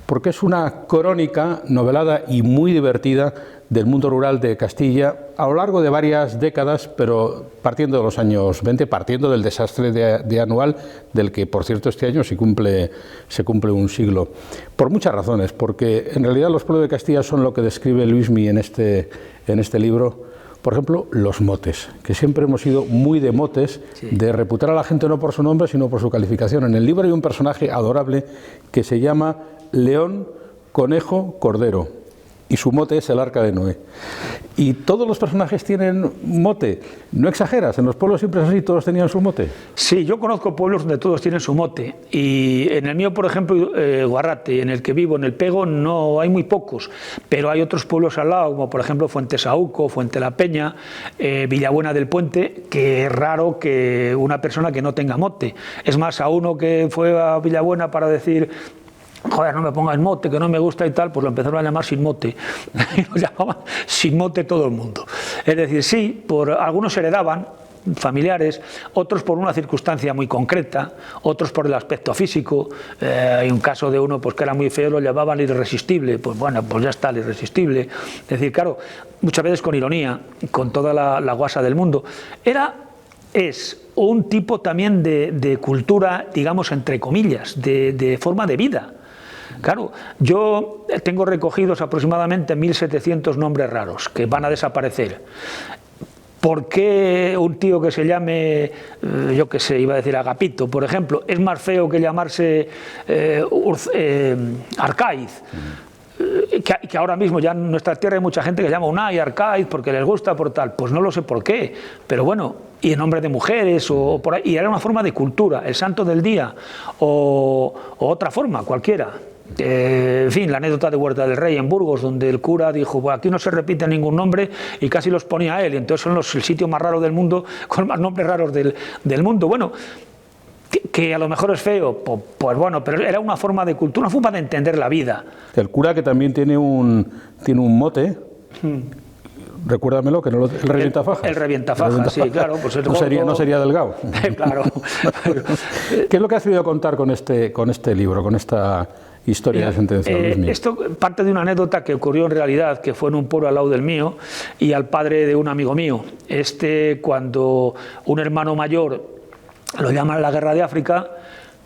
porque es una crónica novelada y muy divertida del mundo rural de Castilla a lo largo de varias décadas, pero partiendo de los años 20, partiendo del desastre de Anual, del que, por cierto, este año se cumple un siglo. Por muchas razones, porque en realidad los pueblos de Castilla son lo que describe Luismi en este libro. Por ejemplo, los motes, que siempre hemos sido muy de motes, sí, de reputar a la gente no por su nombre, sino por su calificación. En el libro hay un personaje adorable que se llama León, Conejo, Cordero, y su mote es el Arca de Noé. Y todos los personajes tienen mote. ¿No exageras? ¿En los pueblos siempre es así? ¿Todos tenían su mote? Sí, yo conozco pueblos donde todos tienen su mote. Y en el mío, por ejemplo, Guarrate, en el que vivo, en el Pego, no hay muy pocos. Pero hay otros pueblos al lado, como por ejemplo Fuentesauco, Fuente la Peña, Villabuena del Puente, que es raro que una persona que no tenga mote. Es más, a uno que fue a Villabuena para decir... joder, no me pongas mote, que no me gusta y tal, pues lo empezaron a llamar sin mote. Y lo llamaban sin mote todo el mundo. Es decir, sí, algunos heredaban, familiares, otros por una circunstancia muy concreta, otros por el aspecto físico. Hay un caso de uno pues, que era muy feo, lo llamaban irresistible. Pues bueno, pues ya está el irresistible. Es decir, claro, muchas veces con ironía, con toda la guasa del mundo. Es un tipo también de cultura, digamos, entre comillas, de forma de vida. Claro, yo tengo recogidos aproximadamente 1.700 nombres raros que van a desaparecer. ¿Por qué un tío que se llame, yo qué sé, iba a decir Agapito, por ejemplo, es más feo que llamarse Arcaiz? Que ahora mismo ya en nuestra tierra hay mucha gente que llama Unai, Arcaiz, porque les gusta por tal. Pues no lo sé por qué, pero bueno, y en nombre de mujeres, o por ahí, y era una forma de cultura, el santo del día, o otra forma, cualquiera. En fin, la anécdota de Huerta del Rey en Burgos, donde el cura dijo, bueno, aquí no se repite ningún nombre, y casi los ponía a él, y entonces son el sitio más raro del mundo, con más nombres raros del mundo. Bueno, que a lo mejor es feo, pues bueno, pero era una forma de cultura, una forma de entender la vida. El cura, que también tiene un mote, recuérdamelo, que no el revientafajas. El revientafajas, sí, claro. Pues el no sería delgado. Claro. ¿Qué es lo que has querido contar con este libro, con esta historia de sentencia? Esto parte de una anécdota que ocurrió en realidad, que fue en un pueblo al lado del mío, y al padre de un amigo mío. Cuando un hermano mayor lo llaman a la guerra de África,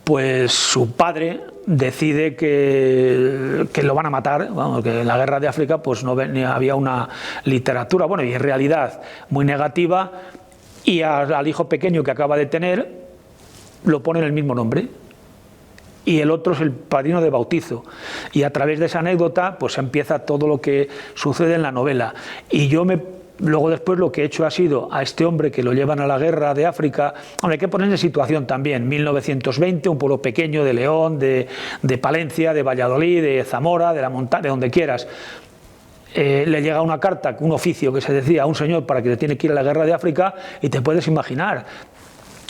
pues su padre decide que lo van a matar. Vamos, que en la guerra de África pues no había una literatura, bueno, y en realidad muy negativa, y al hijo pequeño que acaba de tener lo ponen el mismo nombre, y el otro es el padrino de bautizo, y a través de esa anécdota pues empieza todo lo que sucede en la novela. Y luego después lo que he hecho ha sido a este hombre que lo llevan a la guerra de África. Hombre, hay que ponerle situación también, 1920, un pueblo pequeño de León, de Palencia, de Valladolid, de Zamora, de la montaña, de donde quieras. Le llega una carta, un oficio que se decía a un señor para que le tiene que ir a la guerra de África, y te puedes imaginar,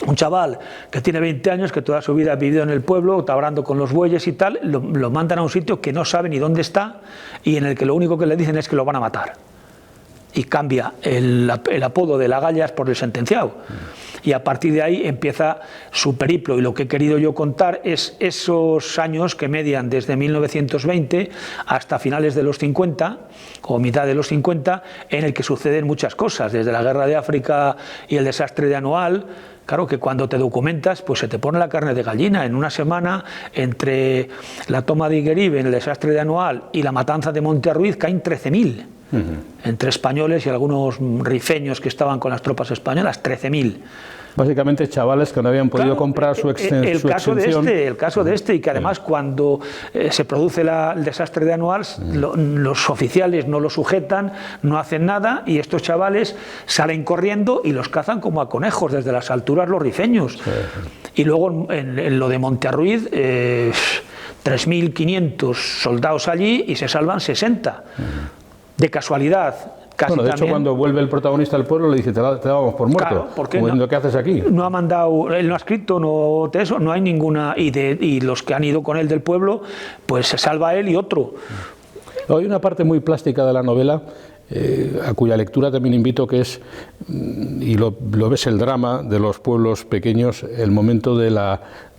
un chaval que tiene 20 años, que toda su vida ha vivido en el pueblo, tabrando con los bueyes y tal, lo mandan a un sitio que no sabe ni dónde está, y en el que lo único que le dicen es que lo van a matar. Y cambia el apodo de Lagallas por el sentenciado. Y a partir de ahí empieza su periplo. Y lo que he querido yo contar es esos años que median desde 1920 hasta finales de los 50, o mitad de los 50, en el que suceden muchas cosas, desde la guerra de África y el desastre de Anual, Claro que cuando te documentas, pues se te pone la carne de gallina. En una semana, entre la toma de Higuerín, el desastre de Anual y la matanza de Monterruiz, caen 13.000. Entre españoles y algunos rifeños que estaban con las tropas españolas, 13.000. Básicamente chavales que no habían podido comprar su extensión. El caso de este, y que además cuando se produce el desastre de Anual, los oficiales no lo sujetan, no hacen nada, y estos chavales salen corriendo y los cazan como a conejos desde las alturas los rifeños. Y luego en lo de Monterruiz, 3.500 soldados allí y se salvan 60. De casualidad. Bueno, de hecho, cuando vuelve el protagonista del pueblo le dice, te damos por muerto. Claro, porque ¿Qué haces aquí? No ha mandado, él no ha escrito, no hay ninguna, y los que han ido con él del pueblo, pues se salva él y otro. Hay una parte muy plástica de la novela, a cuya lectura también invito, que es, y lo ves, el drama de los pueblos pequeños, el momento del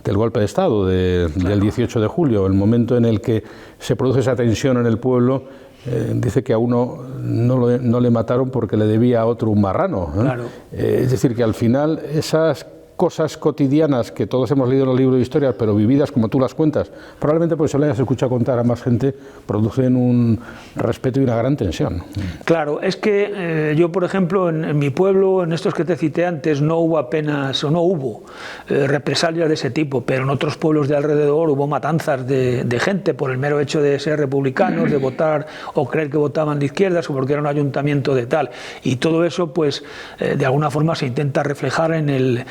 golpe de Estado del 18 de julio, el momento en el que se produce esa tensión en el pueblo. Dice que a uno no le mataron porque le debía a otro un marrano. Claro. Es decir, que al final esas cosas cotidianas que todos hemos leído en los libros de historia, pero vividas como tú las cuentas, probablemente porque se lo hayas escuchado contar a más gente, producen un respeto y una gran tensión. Claro, es que yo, por ejemplo, en mi pueblo, en estos que te cité antes, no hubo represalias de ese tipo, pero en otros pueblos de alrededor hubo matanzas de gente por el mero hecho de ser republicanos, de votar o creer que votaban de izquierdas o porque era un ayuntamiento de tal. Y todo eso, pues, de alguna forma se intenta reflejar en el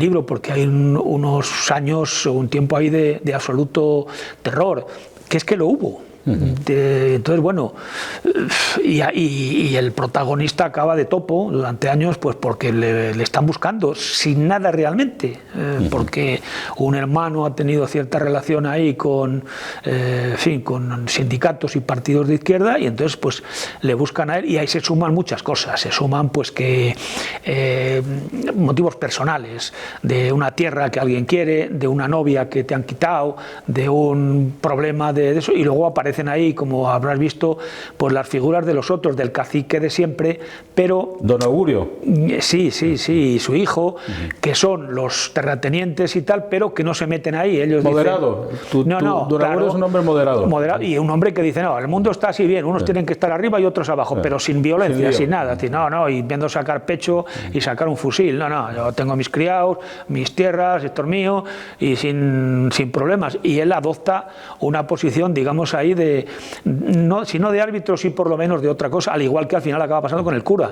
libro, porque hay unos años, un tiempo ahí de absoluto terror, que es que lo hubo. Entonces, bueno, y el protagonista acaba de topo durante años, pues porque le están buscando sin nada realmente, porque un hermano ha tenido cierta relación ahí con sindicatos y partidos de izquierda, y entonces pues le buscan a él, y ahí se suman muchas cosas, se suman pues que motivos personales, de una tierra que alguien quiere, de una novia que te han quitado, de un problema de eso, y luego aparecen ahí, como habrás visto, pues las figuras de los otros, del cacique de siempre, pero... Don Augurio. Sí, y su hijo, que son los terratenientes y tal, pero que no se meten ahí. Ellos moderado. Dicen, Don Augurio es un hombre moderado. Y un hombre que dice, no, el mundo está así bien, unos tienen que estar arriba y otros abajo, pero sin violencia, sin nada. Y viendo sacar pecho y sacar un fusil. Yo tengo mis criados, mis tierras, esto es mío, y sin problemas. Y él adopta una posición, digamos, ahí si no de árbitro, sí por lo menos de otra cosa, al igual que al final acaba pasando con el cura.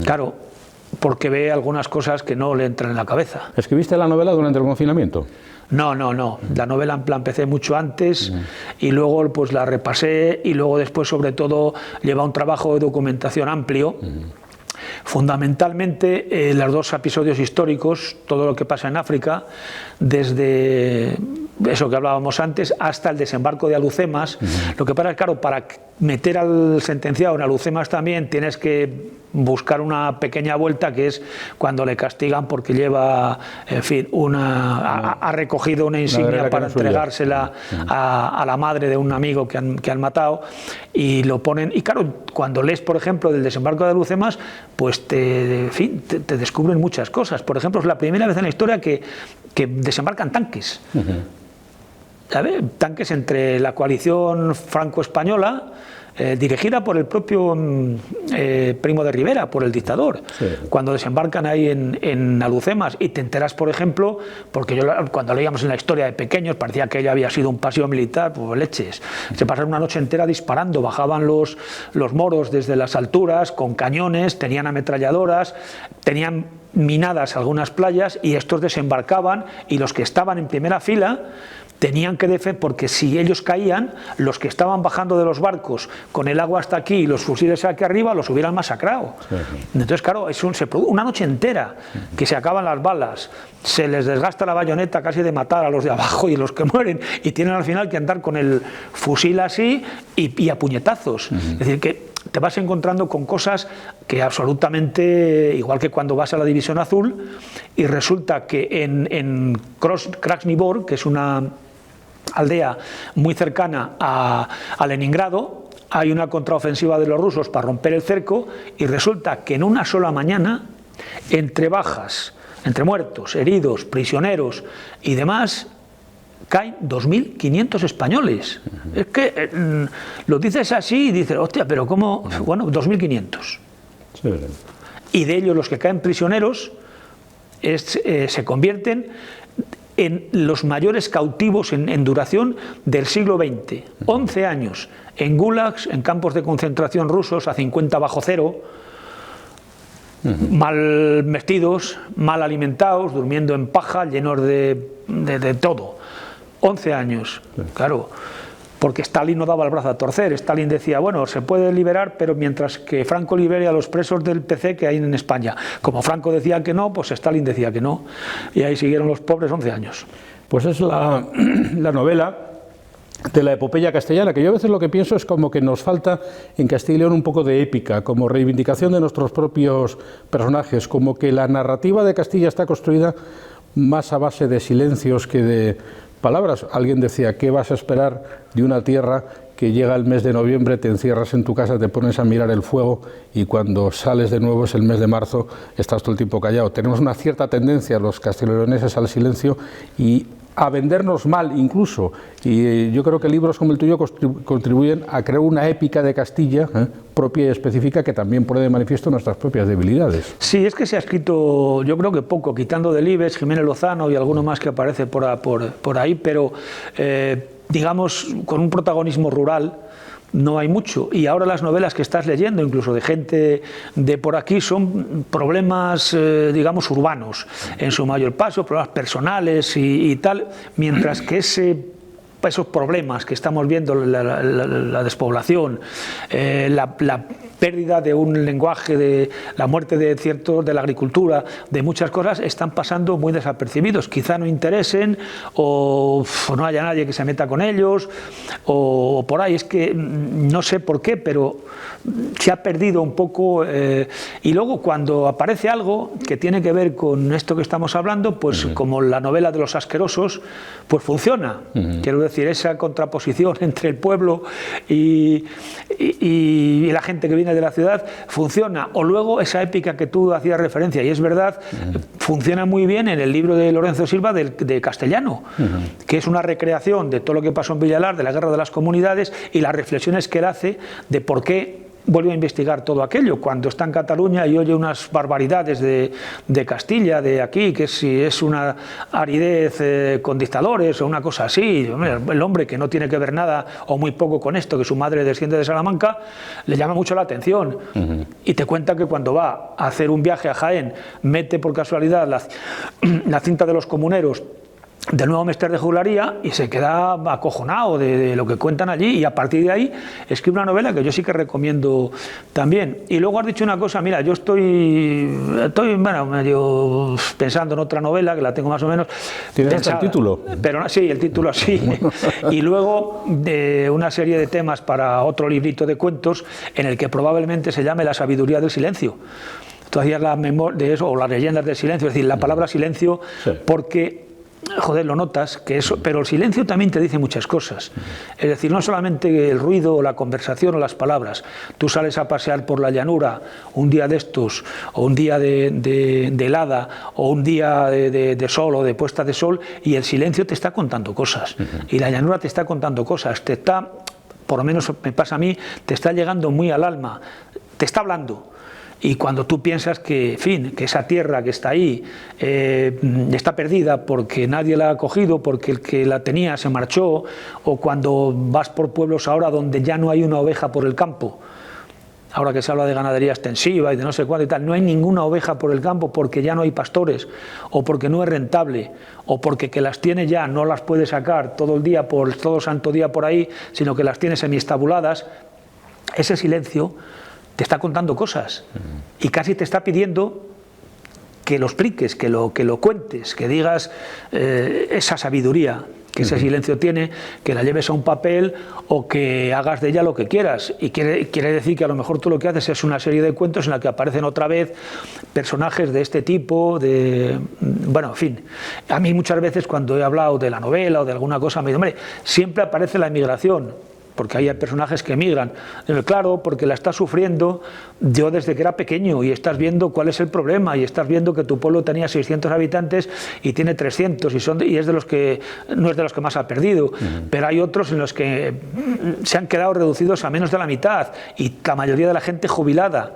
Claro, porque ve algunas cosas que no le entran en la cabeza. ¿Escribiste la novela durante el confinamiento? No. La novela la empecé mucho antes y luego pues la repasé, y luego después, sobre todo, lleva un trabajo de documentación amplio. Fundamentalmente los dos episodios históricos, todo lo que pasa en África, desde eso que hablábamos antes hasta el desembarco de Alhucemas. Lo que pasa es, claro, para meter al sentenciado en Alhucemas también tienes que buscar una pequeña vuelta, que es cuando le castigan porque lleva, en fin, ha recogido una insignia para entregársela a la madre de un amigo que han matado, y lo ponen. Y claro, cuando lees, por ejemplo, del desembarco de Alhucemas, pues te descubren muchas cosas. Por ejemplo, es la primera vez en la historia que desembarcan tanques. ¿Sabes? Tanques entre la coalición franco-española, dirigida por el propio Primo de Rivera, por el dictador. Cuando desembarcan ahí en Alhucemas, y te enteras, por ejemplo, porque cuando leíamos en la historia de pequeños parecía que ella había sido un paseo militar, pues leches. Se pasaron una noche entera disparando, bajaban los moros desde las alturas con cañones, tenían ametralladoras, tenían minadas algunas playas, y estos desembarcaban, y los que estaban en primera fila tenían que defender, porque si ellos caían, los que estaban bajando de los barcos con el agua hasta aquí y los fusiles aquí arriba los hubieran masacrado. Entonces, claro, se produce una noche entera que se acaban las balas, se les desgasta la bayoneta casi de matar a los de abajo y los que mueren, y tienen al final que andar con el fusil así y a puñetazos. Es decir, que te vas encontrando con cosas que absolutamente, igual que cuando vas a la División Azul, y resulta que en Krasny Bor, que es una aldea muy cercana a Leningrado, hay una contraofensiva de los rusos para romper el cerco, y resulta que en una sola mañana, entre bajas, entre muertos, heridos, prisioneros y demás, caen 2.500 españoles. Es que lo dices así y dices, hostia, pero ¿cómo? Bueno, 2.500. Sí. Y de ellos los que caen prisioneros se convierten en los mayores cautivos en duración del siglo XX. 11 años en gulags, en campos de concentración rusos a 50 bajo cero, mal vestidos, mal alimentados, durmiendo en paja, llenos de todo. 11 años, claro, porque Stalin no daba el brazo a torcer. Stalin decía, bueno, se puede liberar, pero mientras que Franco libere a los presos del PC que hay en España. Como Franco decía que no, pues Stalin decía que no. Y ahí siguieron los pobres 11 años. Pues es la novela de la epopeya castellana, que yo a veces lo que pienso es como que nos falta en Castilla y León un poco de épica, como reivindicación de nuestros propios personajes, como que la narrativa de Castilla está construida más a base de silencios que de palabras. Alguien decía, ¿qué vas a esperar de una tierra que llega el mes de noviembre, te encierras en tu casa, te pones a mirar el fuego y cuando sales de nuevo es el mes de marzo, estás todo el tiempo callado? Tenemos una cierta tendencia los castellanoleoneses al silencio y a vendernos mal incluso, y yo creo que libros como el tuyo contribuyen a crear una épica de Castilla propia y específica que también pone de manifiesto nuestras propias debilidades. Sí, es que se ha escrito, yo creo que poco, quitando Delibes, Jiménez Lozano y alguno más que aparece por ahí, pero digamos con un protagonismo rural no hay mucho. Y ahora las novelas que estás leyendo, incluso de gente de por aquí, son problemas, digamos, urbanos, en su mayor paso, problemas personales y tal, mientras que esos problemas que estamos viendo, la despoblación, la pérdida de un lenguaje, de la muerte de la agricultura, de muchas cosas, están pasando muy desapercibidos. Quizá no interesen o no haya nadie que se meta con ellos o por ahí. Es que no sé por qué, pero se ha perdido un poco. Y luego cuando aparece algo que tiene que ver con esto que estamos hablando, pues como la novela de los asquerosos, pues funciona. Quiero decir, esa contraposición entre el pueblo y la gente que viene de la ciudad funciona. O luego esa épica que tú hacías referencia, y es verdad, funciona muy bien en el libro de Lorenzo Silva de Castellano, que es una recreación de todo lo que pasó en Villalar, de la guerra de las comunidades y las reflexiones que él hace de por qué vuelve a investigar todo aquello, cuando está en Cataluña y oye unas barbaridades de Castilla, de aquí, que si es una aridez con dictadores o una cosa así. El hombre que no tiene que ver nada o muy poco con esto, que su madre desciende de Salamanca, le llama mucho la atención. Y te cuenta que cuando va a hacer un viaje a Jaén, mete por casualidad la cinta de los comuneros del nuevo Mester de Juglaría y se queda acojonado de lo que cuentan allí, y a partir de ahí escribe una novela que yo sí que recomiendo también. Y luego has dicho una cosa, mira, yo estoy bueno, medio pensando en otra novela que la tengo más o menos. ¿Tienes el título? Pero sí, el título sí. Y luego de una serie de temas para otro librito de cuentos en el que probablemente se llame La sabiduría del silencio. Tú hacías la memoria de eso, o las leyendas del silencio, es decir, la palabra silencio, sí, porque joder, lo notas, que eso, pero el silencio también te dice muchas cosas. Es decir, no solamente el ruido o la conversación o las palabras. Tú sales a pasear por la llanura un día de estos, o un día de helada, o un día de sol o de puesta de sol, y el silencio te está contando cosas. Y la llanura te está contando cosas. Te está, por lo menos me pasa a mí, te está llegando muy al alma. Te está hablando. Y cuando tú piensas que, en fin, que esa tierra que está ahí está perdida porque nadie la ha cogido, porque el que la tenía se marchó, o cuando vas por pueblos ahora donde ya no hay una oveja por el campo, ahora que se habla de ganadería extensiva y de no sé cuánto y tal, no hay ninguna oveja por el campo porque ya no hay pastores, o porque no es rentable, o porque que las tiene ya no las puede sacar todo el día, todo santo día por ahí, sino que las tiene semiestabuladas. Ese silencio te está contando cosas y casi te está pidiendo que lo expliques, que lo cuentes, que digas esa sabiduría que ese silencio tiene, que la lleves a un papel o que hagas de ella lo que quieras. Y quiere decir que a lo mejor tú lo que haces es una serie de cuentos en la que aparecen otra vez personajes de este tipo, bueno, en fin. A mí muchas veces cuando he hablado de la novela o de alguna cosa me dicen, hombre, siempre aparece la emigración. porque hay personajes que emigran. Claro, porque la estás sufriendo yo desde que era pequeño y estás viendo cuál es el problema y estás viendo que tu pueblo tenía 600 habitantes y tiene 300 y es de los que no es de los que más ha perdido, pero hay otros en los que se han quedado reducidos a menos de la mitad y la mayoría de la gente jubilada.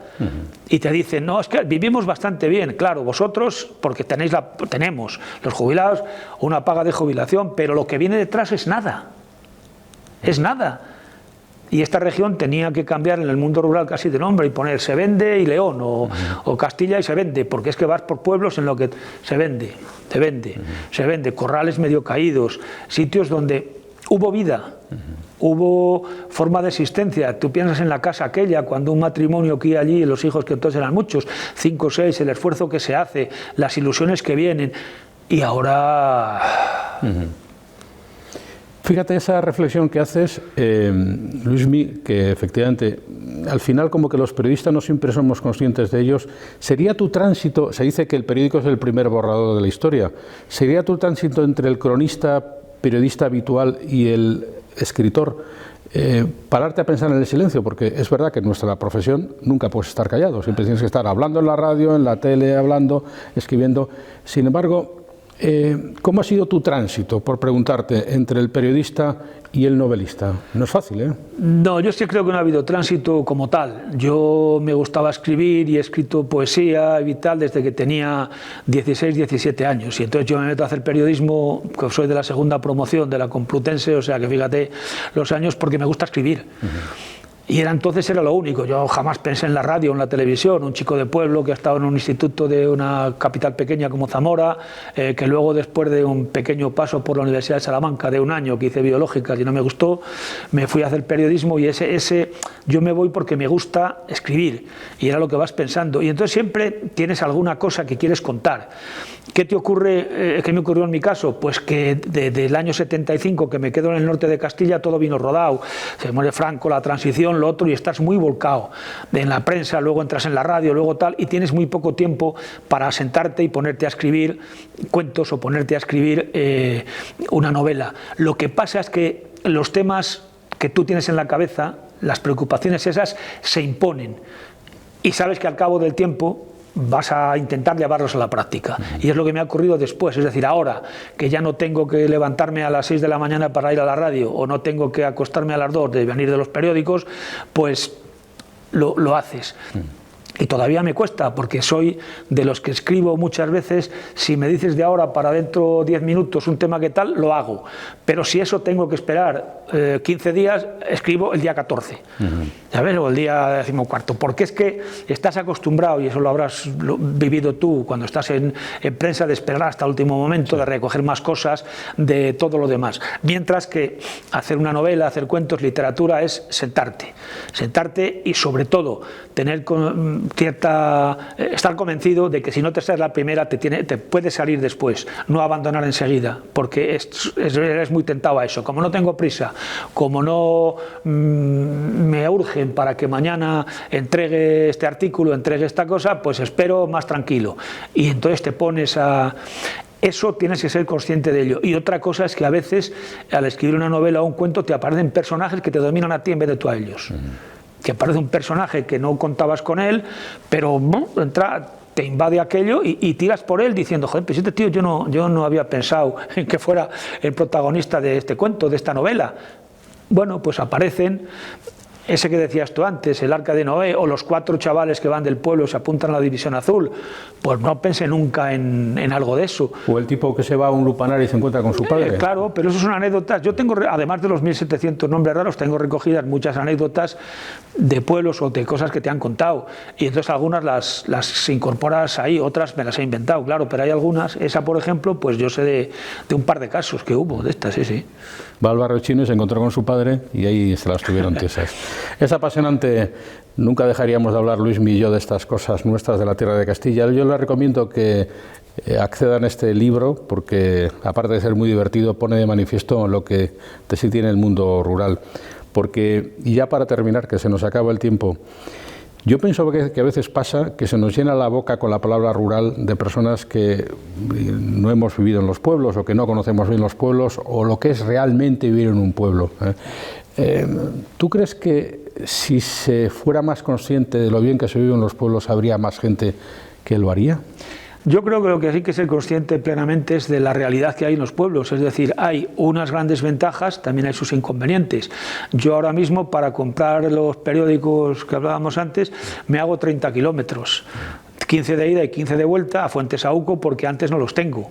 Y te dicen, no, es que vivimos bastante bien. Claro, vosotros, porque tenemos los jubilados una paga de jubilación, pero lo que viene detrás es nada. Es nada. Y esta región tenía que cambiar en el mundo rural casi de nombre y poner se vende y León o Castilla y se vende, porque es que vas por pueblos en lo que se vende, se vende, corrales medio caídos, sitios donde hubo vida, hubo forma de existencia. Tú piensas en la casa aquella, cuando un matrimonio que iba allí, los hijos que entonces eran muchos, 5 o 6, el esfuerzo que se hace, las ilusiones que vienen, y ahora... Fíjate esa reflexión que haces, Luismi, que efectivamente al final como que los periodistas no siempre somos conscientes de ellos. ¿Sería tu tránsito, se dice que el periódico es el primer borrador de la historia, sería tu tránsito entre el cronista, periodista habitual y el escritor, pararte a pensar en el silencio? Porque es verdad que en nuestra profesión nunca puedes estar callado, siempre tienes que estar hablando en la radio, en la tele, hablando, escribiendo. Sin embargo, ¿cómo ha sido tu tránsito, por preguntarte, entre el periodista y el novelista? No es fácil, ¿eh? No, yo sí creo que no ha habido tránsito como tal. Yo me gustaba escribir y he escrito poesía y tal desde que tenía 16, 17 años. Y entonces yo me meto a hacer periodismo, que soy de la segunda promoción de la Complutense, o sea que fíjate los años, porque me gusta escribir. Y entonces era lo único. Yo jamás pensé en la radio o en la televisión. Un chico de pueblo que ha estado en un instituto de una capital pequeña como Zamora, que luego, después de un pequeño paso por la Universidad de Salamanca de un año que hice biológicas y no me gustó, me fui a hacer periodismo, y yo me voy porque me gusta escribir, y era lo que vas pensando. Y entonces siempre tienes alguna cosa que quieres contar. ¿Qué te ocurre? ¿Qué me ocurrió en mi caso? Pues que desde el año 75, que me quedo en el norte de Castilla, todo vino rodado. Se muere Franco, la transición, lo otro, y estás muy volcado en la prensa, luego entras en la radio, luego tal, y tienes muy poco tiempo para sentarte y ponerte a escribir cuentos o ponerte a escribir una novela. Lo que pasa es que los temas que tú tienes en la cabeza, las preocupaciones esas, se imponen, y sabes que al cabo del tiempo vas a intentar llevarlos a la práctica. Y es lo que me ha ocurrido después. Es decir, ahora que ya no tengo que levantarme a las 6 de la mañana para ir a la radio, o no tengo que acostarme a las 2 de venir de los periódicos, pues lo haces. Y todavía me cuesta, porque soy de los que escribo muchas veces. Si me dices de ahora para dentro 10 minutos un tema que tal, lo hago. Pero si eso tengo que esperar 15 días, escribo el día 14. ¿Sabes? O el día 14. Porque es que estás acostumbrado, y eso lo habrás vivido tú cuando estás en prensa, de esperar hasta el último momento, de recoger más cosas, de todo lo demás. Mientras que hacer una novela, hacer cuentos, literatura, es sentarte y sobre todo tener estar convencido de que si no te sale la primera, te puede salir después, no abandonar enseguida, porque eres muy tentado a eso. Como no tengo prisa, como no me urgen para que mañana entregue este artículo, entregue esta cosa, pues espero más tranquilo. Y entonces te pones a... Eso tienes que ser consciente de ello. Y otra cosa es que a veces, al escribir una novela o un cuento, te aparecen personajes que te dominan a ti en vez de tú a ellos. Que aparece un personaje que no contabas con él, pero te invade aquello y tiras por él diciendo, joder, pues este tío yo no había pensado en que fuera el protagonista de este cuento, de esta novela. Bueno, pues aparecen. Ese que decías tú antes, el Arca de Noé, o los 4 chavales que van del pueblo y se apuntan a la División Azul, pues no pensé nunca en algo de eso. O el tipo que se va a un lupanar y se encuentra con su padre. Claro, pero eso son anécdotas. Yo tengo, además de los 1700 nombres raros, tengo recogidas muchas anécdotas de pueblos o de cosas que te han contado. Y entonces algunas las incorporas ahí, otras me las he inventado, claro, pero hay algunas, esa por ejemplo, pues yo sé de un par de casos que hubo de estas, sí. Va al barrio chino y se encontró con su padre y ahí se las tuvieron tiesas. Es apasionante. Nunca dejaríamos de hablar, Luismi y yo, de estas cosas nuestras de la tierra de Castilla. Yo les recomiendo que accedan a este libro porque, aparte de ser muy divertido, pone de manifiesto lo que de sí tiene el mundo rural. Porque, y ya para terminar, que se nos acaba el tiempo, Yo pienso que a veces pasa que se nos llena la boca con la palabra rural de personas que no hemos vivido en los pueblos o que no conocemos bien los pueblos o lo que es realmente vivir en un pueblo. ¿Tú crees que si se fuera más consciente de lo bien que se vive en los pueblos habría más gente que lo haría? Yo creo que lo que sí que ser consciente plenamente es de la realidad que hay en los pueblos, es decir, hay unas grandes ventajas, también hay sus inconvenientes. Yo ahora mismo para comprar los periódicos que hablábamos antes me hago 30 kilómetros. 15 de ida y 15 de vuelta a Fuentesauco porque antes no los tengo.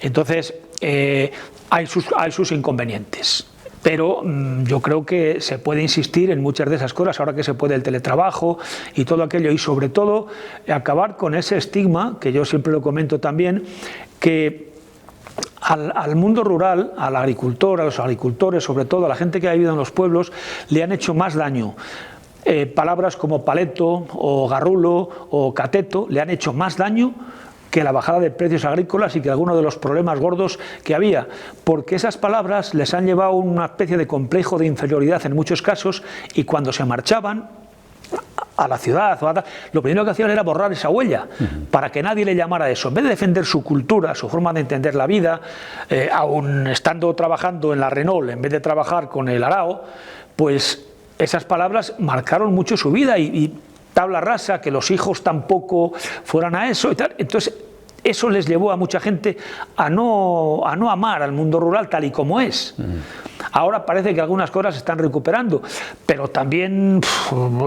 Entonces, hay sus inconvenientes. Pero yo creo que se puede insistir en muchas de esas cosas, ahora que se puede el teletrabajo y todo aquello, y sobre todo acabar con ese estigma, que yo siempre lo comento también, que al mundo rural, al agricultor, a los agricultores, sobre todo a la gente que ha vivido en los pueblos, le han hecho más daño. Palabras como paleto o garrulo o cateto le han hecho más daño que la bajada de precios agrícolas y que algunos de los problemas gordos que había, porque esas palabras les han llevado a una especie de complejo de inferioridad en muchos casos, y cuando se marchaban a la ciudad, lo primero que hacían era borrar esa huella, para que nadie le llamara eso. En vez de defender su cultura, su forma de entender la vida, aún estando trabajando en la Renault, en vez de trabajar con el arao, pues esas palabras marcaron mucho su vida y tabla rasa, que los hijos tampoco fueran a eso y tal. Entonces eso les llevó a mucha gente a no amar al mundo rural tal y como es. Ahora parece que algunas cosas se están recuperando, pero también,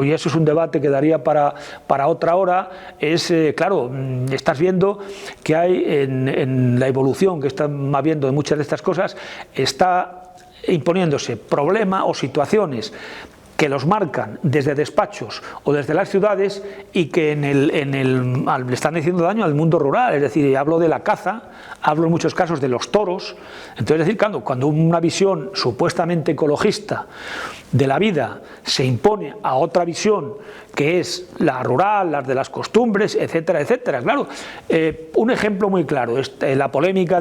y eso es un debate que daría para otra hora, es, claro, estás viendo que hay en la evolución que están habiendo de muchas de estas cosas, está imponiéndose problema o situaciones que los marcan desde despachos o desde las ciudades y que le están haciendo daño al mundo rural. Es decir, hablo de la caza, hablo en muchos casos de los toros. Entonces, es decir, cuando una visión supuestamente ecologista de la vida se impone a otra visión que es la rural, las de las costumbres, etcétera, etcétera. Claro, un ejemplo muy claro, la polémica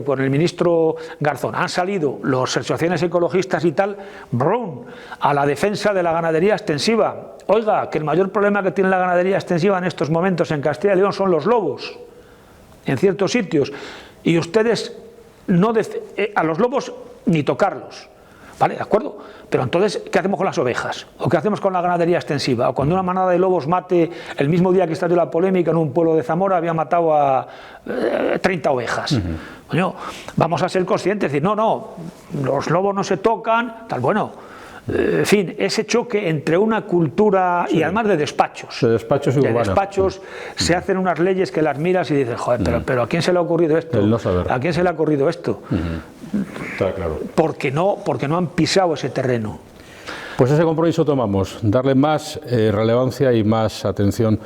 con el ministro Garzón. Han salido las asociaciones ecologistas y tal, brum, a la defensa de la ganadería extensiva. Oiga, que el mayor problema que tiene la ganadería extensiva en estos momentos en Castilla y León son los lobos, en ciertos sitios, y ustedes a los lobos ni tocarlos. ¿Vale? ¿De acuerdo? Pero entonces, ¿qué hacemos con las ovejas? ¿O qué hacemos con la ganadería extensiva? O cuando una manada de lobos mate, el mismo día que estalló la polémica en un pueblo de Zamora, había matado a 30 ovejas. Coño, vamos a ser conscientes, decir, no, los lobos no se tocan, tal, bueno. En fin, ese choque entre una cultura y además de despachos. De despachos y urbanos. De despachos se hacen unas leyes que las miras y dices, joder, pero ¿a quién se le ha ocurrido esto? El no saber. ¿A quién se le ha ocurrido esto? Está claro. Porque no han pisado ese terreno. Pues ese compromiso tomamos, darle más relevancia y más atención,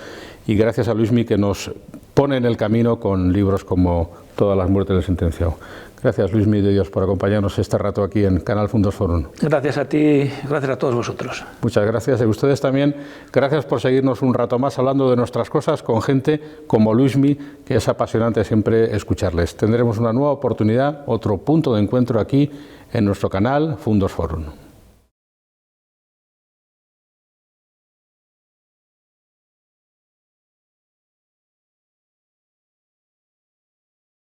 y gracias a Luismi que nos pone en el camino con libros como Todas las muertes del sentenciado. Gracias, Luismi de Dios, por acompañarnos este rato aquí en Canal Fundos Forum. Gracias a ti, gracias a todos vosotros. Muchas gracias, y ustedes también. Gracias por seguirnos un rato más hablando de nuestras cosas con gente como Luismi, que es apasionante siempre escucharles. Tendremos una nueva oportunidad, otro punto de encuentro aquí en nuestro canal Fundos Forum.